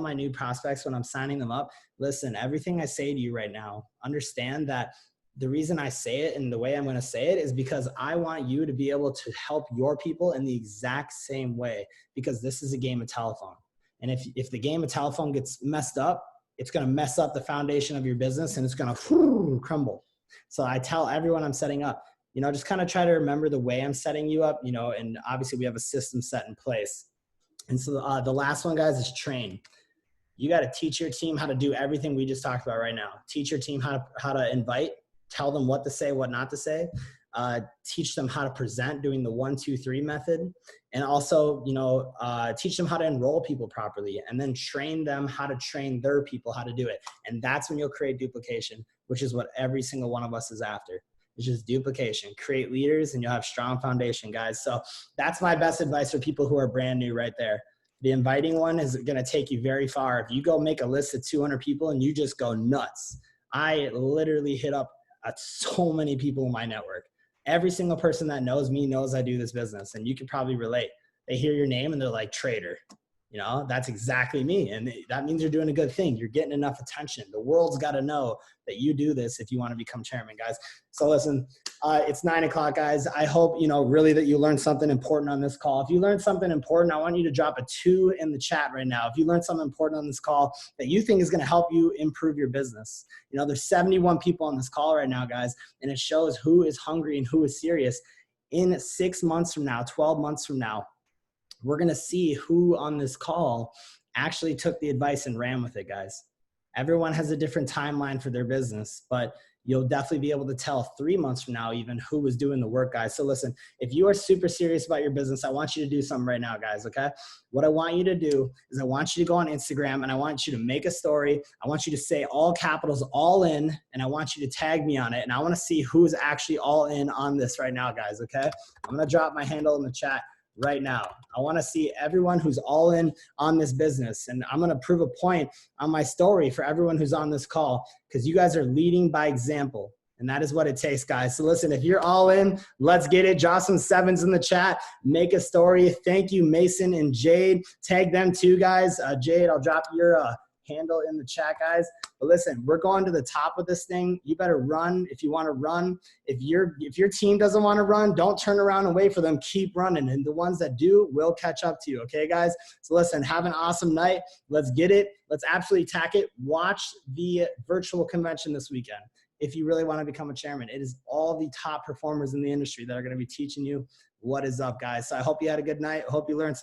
my new prospects when I'm signing them up, listen, everything I say to you right now, understand that the reason I say it and the way I'm going to say it is because I want you to be able to help your people in the exact same way, because this is a game of telephone. And if the game of telephone gets messed up, it's going to mess up the foundation of your business and it's going to crumble. So I tell everyone I'm setting up, you know, just kind of try to remember the way I'm setting you up, you know, and obviously we have a system set in place. And so the last one, guys, is train. You got to teach your team how to do everything we just talked about right now. Teach your team how to invite, tell them what to say, what not to say. Teach them how to present doing the 1, 2, 3 method, and also, you know, teach them how to enroll people properly, and then train them how to train their people how to do it. And that's when you'll create duplication, which is what every single one of us is after. It's just duplication. Create leaders and you'll have strong foundation, guys. So that's my best advice for people who are brand new right there. The inviting one is going to take you very far. If you go make a list of 200 people and you just go nuts, I literally hit up so many people in my network. Every single person that knows me knows I do this business, and you can probably relate. They hear your name and they're like, trader. You know, that's exactly me. And that means you're doing a good thing. You're getting enough attention. The world's got to know that you do this if you want to become chairman, guys. So listen, it's 9 o'clock, guys. I hope, you know, really that you learned something important on this call. If you learned something important, I want you to drop a 2 in the chat right now. If you learned something important on this call that you think is going to help you improve your business. You know, there's 71 people on this call right now, guys, and it shows who is hungry and who is serious. In 6 months from now, 12 months from now, we're going to see who on this call actually took the advice and ran with it, guys. Everyone has a different timeline for their business, but you'll definitely be able to tell 3 months from now even who was doing the work, guys. So listen, if you are super serious about your business, I want you to do something right now, guys, okay? What I want you to do is I want you to go on Instagram and I want you to make a story. I want you to say all capitals, all in, and I want you to tag me on it. And I want to see who's actually all in on this right now, guys, okay? I'm going to drop my handle in the chat right now. I want to see everyone who's all in on this business. And I'm going to prove a point on my story for everyone who's on this call, because you guys are leading by example. And that is what it takes, guys. So listen, if you're all in, let's get it. Drop some 7s in the chat. Make a story. Thank you, Mason and Jade. Tag them too, guys. Jade, I'll drop your handle in the chat, guys. But listen, we're going to the top of this thing. You better run if you want to run. If your team doesn't want to run, don't turn around and wait for them. Keep running. And the ones that do will catch up to you. Okay, guys? So listen, have an awesome night. Let's get it. Let's absolutely tack it. Watch the virtual convention this weekend. If you really want to become a chairman, it is all the top performers in the industry that are going to be teaching you what is up, guys. So I hope you had a good night. I hope you learned something.